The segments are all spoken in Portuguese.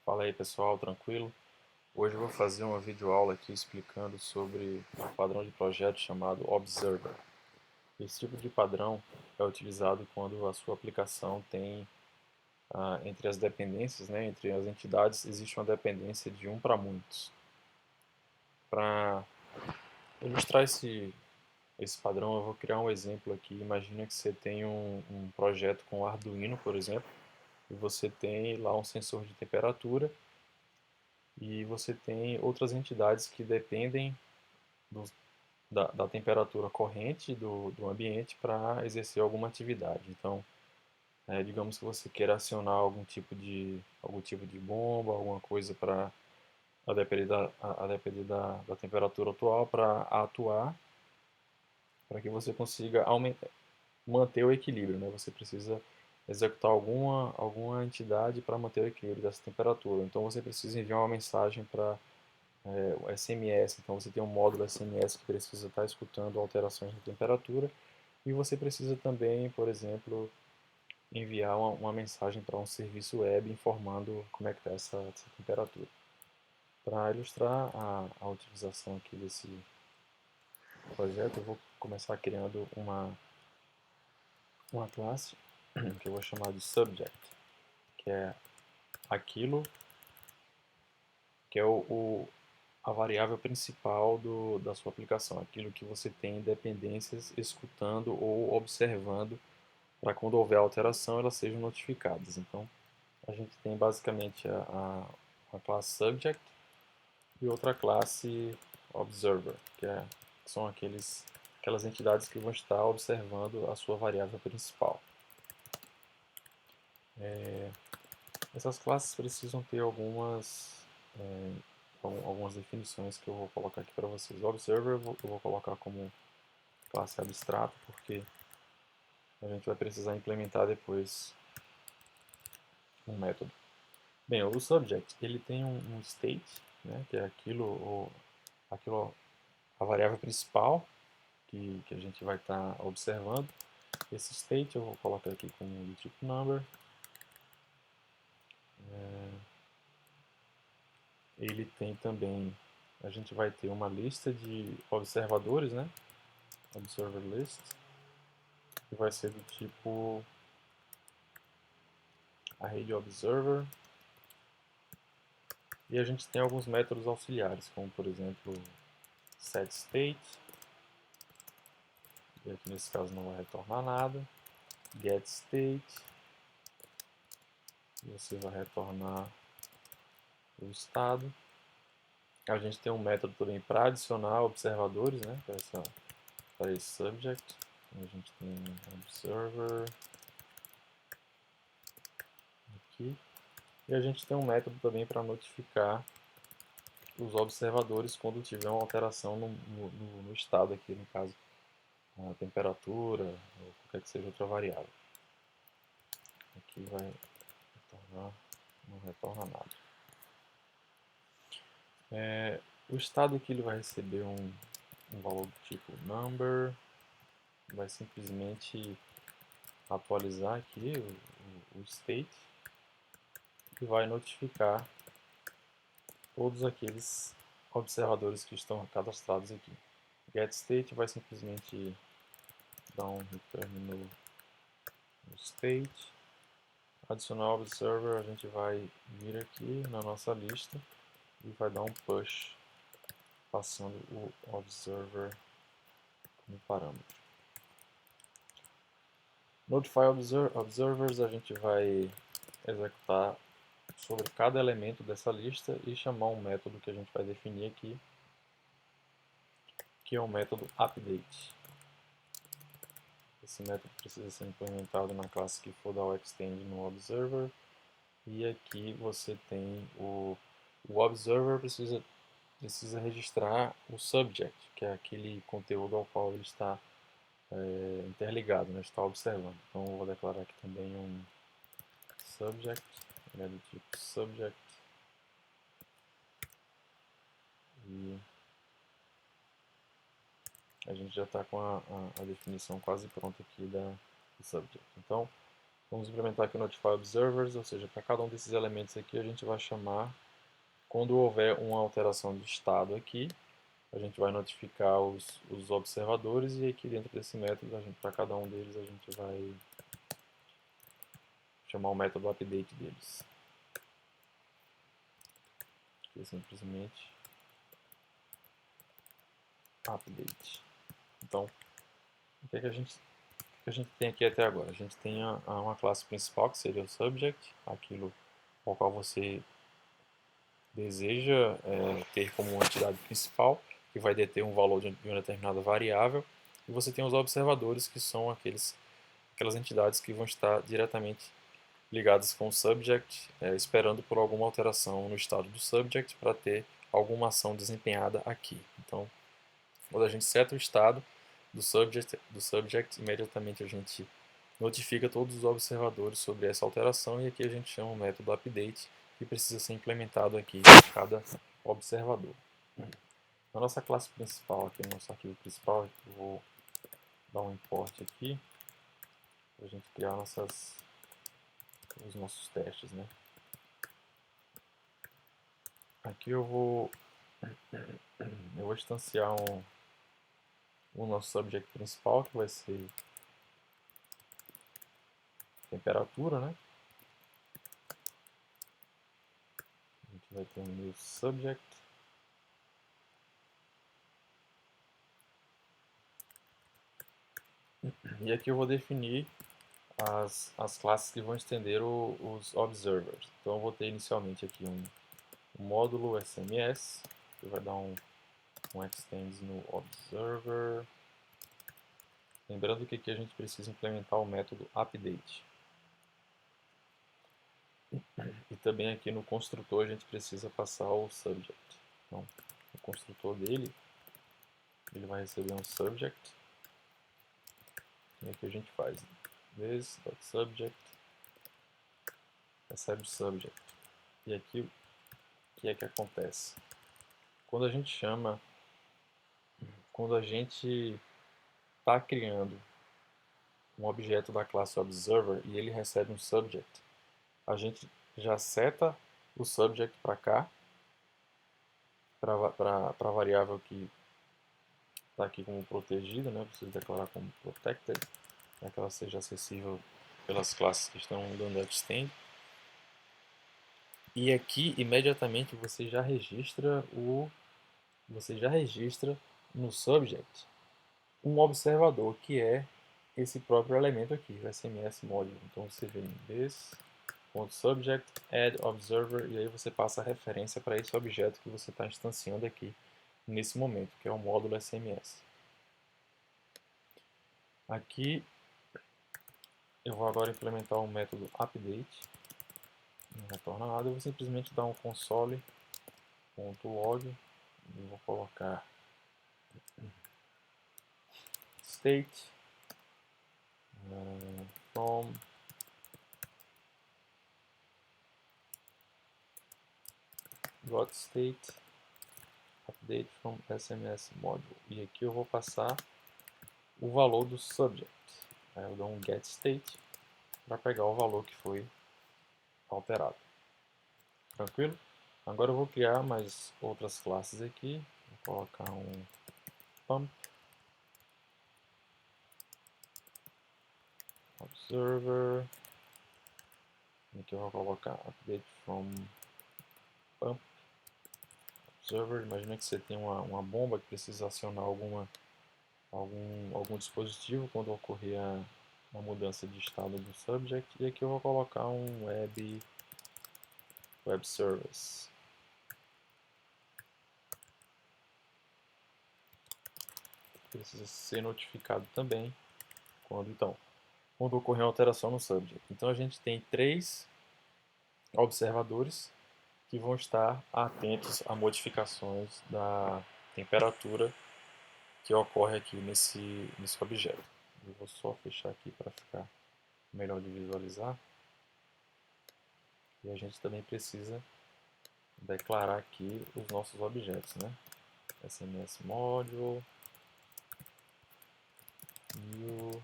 Fala aí pessoal, tranquilo? Hoje eu vou fazer uma videoaula aqui explicando sobre um padrão de projeto chamado Observer. Esse tipo de padrão é utilizado quando a sua aplicação tem, entre as dependências, né, entre as entidades, existe uma dependência de um para muitos. Para ilustrar esse padrão, eu vou criar um exemplo aqui. Imagina que você tem um projeto com Arduino, por exemplo, e você tem lá um sensor de temperatura e você tem outras entidades que dependem do, da temperatura corrente do ambiente para exercer alguma atividade. Então, digamos que você queira acionar algum tipo de bomba, alguma coisa para a depender da temperatura atual para atuar, para que você consiga manter o equilíbrio, né? Você precisa executar alguma entidade para manter o equilíbrio dessa temperatura. Então você precisa enviar uma mensagem para o SMS, então você tem um módulo SMS que precisa estar escutando alterações de temperatura e você precisa também, por exemplo, enviar uma mensagem para um serviço web informando como é que está essa temperatura. Para ilustrar a utilização aqui desse projeto, eu vou começar criando uma classe que eu vou chamar de subject, que é aquilo que é a variável principal da sua aplicação, aquilo que você tem dependências escutando ou observando para quando houver alteração elas sejam notificadas. Então, a gente tem basicamente a classe subject e outra classe observer, que são aquelas entidades que vão estar observando a sua variável principal. Essas classes precisam ter algumas definições que eu vou colocar aqui para vocês. O observer eu vou colocar como classe abstrata, porque a gente vai precisar implementar depois um método. Bem, o subject ele tem um state, né, que é aquilo, a variável principal que a gente vai estar observando. Esse state eu vou colocar aqui como do tipo number. Ele tem também, a gente vai ter uma lista de observadores, né, observer list, que vai ser do tipo array de observer. E a gente tem alguns métodos auxiliares, como por exemplo setState, e aqui nesse caso não vai retornar nada, getState, e você vai retornar o estado. A gente tem um método também para adicionar observadores, né, para esse subject. A gente tem observer aqui. E a gente tem um método também para notificar os observadores quando tiver uma alteração no estado aqui, no caso, a temperatura ou qualquer que seja outra variável. Aqui vai retornar, não retorna nada. O estado que ele vai receber um valor do tipo number, vai simplesmente atualizar aqui o state e vai notificar todos aqueles observadores que estão cadastrados aqui. GetState vai simplesmente dar um return no state. Adicionar observer, a gente vai vir aqui na nossa lista e vai dar um push passando o observer como parâmetro. Notify observers, a gente vai executar sobre cada elemento dessa lista e chamar um método que a gente vai definir aqui, que é o método update. Esse método precisa ser implementado na classe que for dar o extend no observer. E aqui você tem o observer precisa registrar o subject, que é aquele conteúdo ao qual ele está interligado, né, está observando. Então eu vou declarar aqui também um subject, ele é do tipo subject, e a gente já está com a definição quase pronta aqui do subject. Então Vamos implementar aqui o Notify Observers, ou seja, para cada um desses elementos aqui a gente vai chamar, quando houver uma alteração de estado aqui, a gente vai notificar os observadores e aqui dentro desse método, para cada um deles, a gente vai chamar o método update deles. Aqui é simplesmente update. Então, o que é que a gente tem aqui até agora? A gente tem uma classe principal, que seria o subject, aquilo ao qual você deseja ter como uma entidade principal, que vai deter um valor de uma determinada variável, e você tem os observadores, que são aquelas entidades que vão estar diretamente ligadas com o subject, esperando por alguma alteração no estado do subject para ter alguma ação desempenhada aqui. Então, quando a gente seta o estado do subject, imediatamente a gente notifica todos os observadores sobre essa alteração, e aqui a gente chama o método update, que precisa ser implementado aqui em cada observador. Na nossa classe principal, aqui no nosso arquivo principal, eu vou dar um import aqui, para a gente criar os nossos testes, né? Aqui eu vou instanciar o nosso subject principal, que vai ser temperatura, né? A gente vai ter um new subject. E aqui eu vou definir as classes que vão estender os observers. Então eu vou ter inicialmente aqui um módulo SMS, que vai dar um extends no observer. Lembrando que aqui a gente precisa implementar o método update. E também aqui no construtor a gente precisa passar o subject. Então, o construtor dele, ele vai receber um subject. E aqui a gente faz this.subject recebe o subject. E aqui o que é que acontece? Quando a gente está criando um objeto da classe observer e ele recebe um subject, a gente já seta o subject para cá, para a variável que está aqui como protegida, né? Preciso declarar como protected, para que ela seja acessível pelas classes que estão dando extend. E aqui imediatamente você já registra no subject um observador, que é esse próprio elemento aqui, o SMS module. Então você vem this.subject add observer, e aí você passa a referência para esse objeto que você está instanciando aqui nesse momento, que é o módulo SMS. Aqui eu vou agora implementar o método update, não retorna nada, eu vou simplesmente dar um console.log, e vou colocar state from .state update from SMS module, e aqui eu vou passar o valor do subject. Aí eu dou um get state para pegar o valor que foi alterado. Tranquilo? Agora eu vou criar mais outras classes aqui. Vou colocar um pump observer. Aqui eu vou colocar update from pump observer. Imagina que você tem uma bomba que precisa acionar algum dispositivo quando ocorrer uma mudança de estado do subject. E aqui eu vou colocar um web service. Precisa ser notificado também quando ocorrer uma alteração no subject. Então a gente tem 3 observadores que vão estar atentos a modificações da temperatura que ocorre aqui nesse objeto. Eu vou só fechar aqui para ficar melhor de visualizar. E a gente também precisa declarar aqui os nossos objetos, né? SMS module, new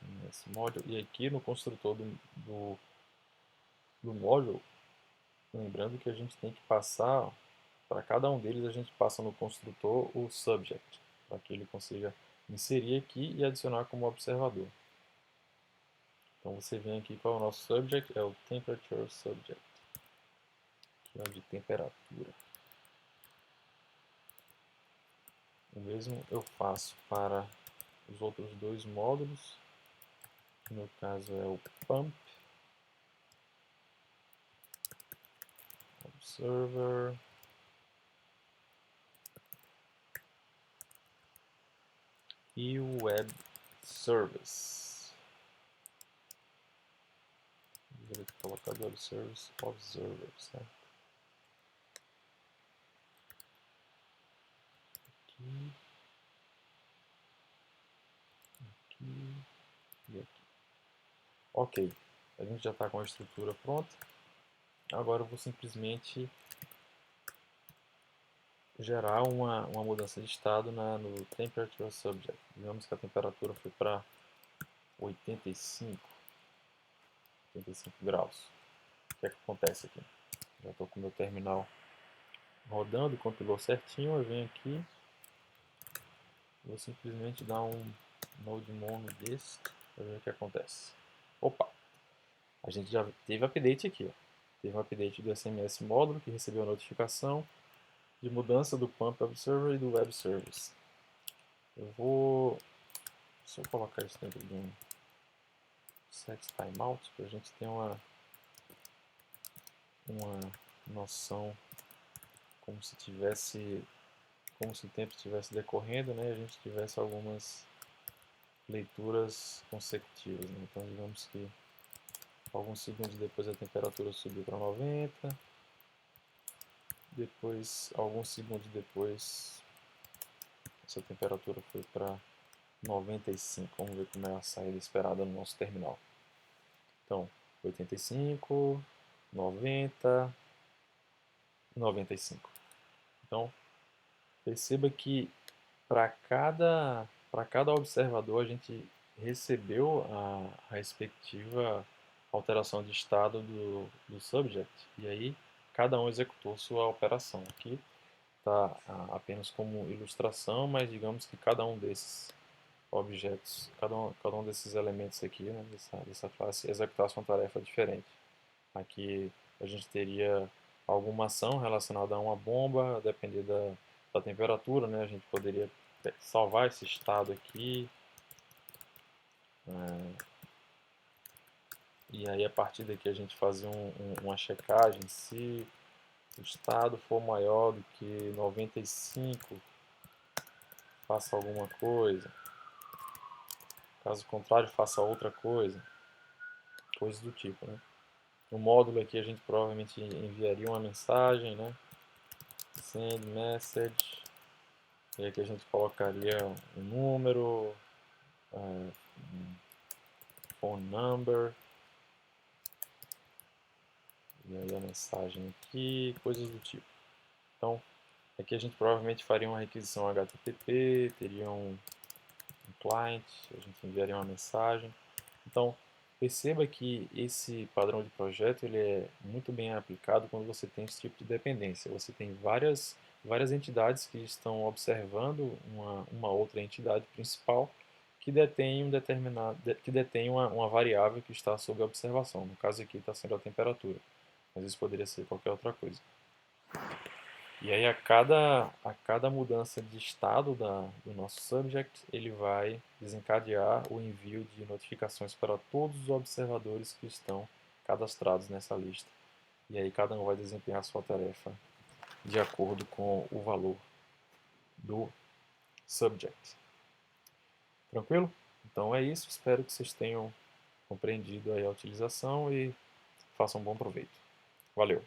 SMS module, e aqui no construtor do module, lembrando que a gente tem que passar, para cada um deles a gente passa no construtor o subject, para que ele consiga inserir aqui e adicionar como observador. Então você vem aqui, qual é o nosso subject? É o temperature subject, que é o de temperatura. O mesmo eu faço para os outros dois módulos, que no caso é o pump, observer, e o web service. Deveria ter colocado web service observer, certo? Aqui e aqui. Ok, a gente já está com a estrutura pronta. Agora eu vou simplesmente gerar uma mudança de estado no temperature subject. Digamos que a temperatura foi para 85 graus. O que é que acontece aqui? Já estou com o meu terminal rodando, compilou certinho, eu venho aqui, vou simplesmente dar um node mono desse para ver o que acontece. Opa! A gente já teve update aqui. Ó. Teve um update do SMS módulo que recebeu a notificação de mudança do Pump Observer e do Web Service. Eu vou... Se eu colocar isso dentro de um set timeout, para a gente ter uma noção como se o tempo estivesse decorrendo, né? A gente tivesse algumas leituras consecutivas. Né? Então, digamos que alguns segundos depois a temperatura subiu para 90, depois, alguns segundos depois, essa temperatura foi para 95. Vamos ver como é a saída esperada no nosso terminal. Então, 85, 90, 95. Então, perceba que para cada observador a gente recebeu a respectiva alteração de estado do subject, e aí cada um executou sua operação. Aqui está apenas como ilustração, mas digamos que cada um desses objetos, cada um desses elementos aqui, né, dessa classe, executasse uma tarefa diferente. Aqui a gente teria alguma ação relacionada a uma bomba, a depender da temperatura, né, a gente poderia salvar esse estado aqui, e aí a partir daqui a gente fazer uma checagem. Se o estado for maior do que 95, faça alguma coisa, caso contrário faça outra coisa, coisas do tipo, né? No módulo aqui a gente provavelmente enviaria uma mensagem, né? Send message, e aqui a gente colocaria um número, um phone number, e aí a mensagem aqui, coisas do tipo. Então, aqui a gente provavelmente faria uma requisição HTTP, teria um client, a gente enviaria uma mensagem. Então, perceba que esse padrão de projeto ele é muito bem aplicado quando você tem esse tipo de dependência. Você tem várias entidades que estão observando uma outra entidade principal que detém uma variável que está sob observação. No caso aqui está sendo a temperatura, mas isso poderia ser qualquer outra coisa. E aí a cada mudança de estado do nosso subject, ele vai desencadear o envio de notificações para todos os observadores que estão cadastrados nessa lista. E aí cada um vai desempenhar a sua tarefa de acordo com o valor do subject. Tranquilo? Então é isso, espero que vocês tenham compreendido aí a utilização e façam um bom proveito. Valeu!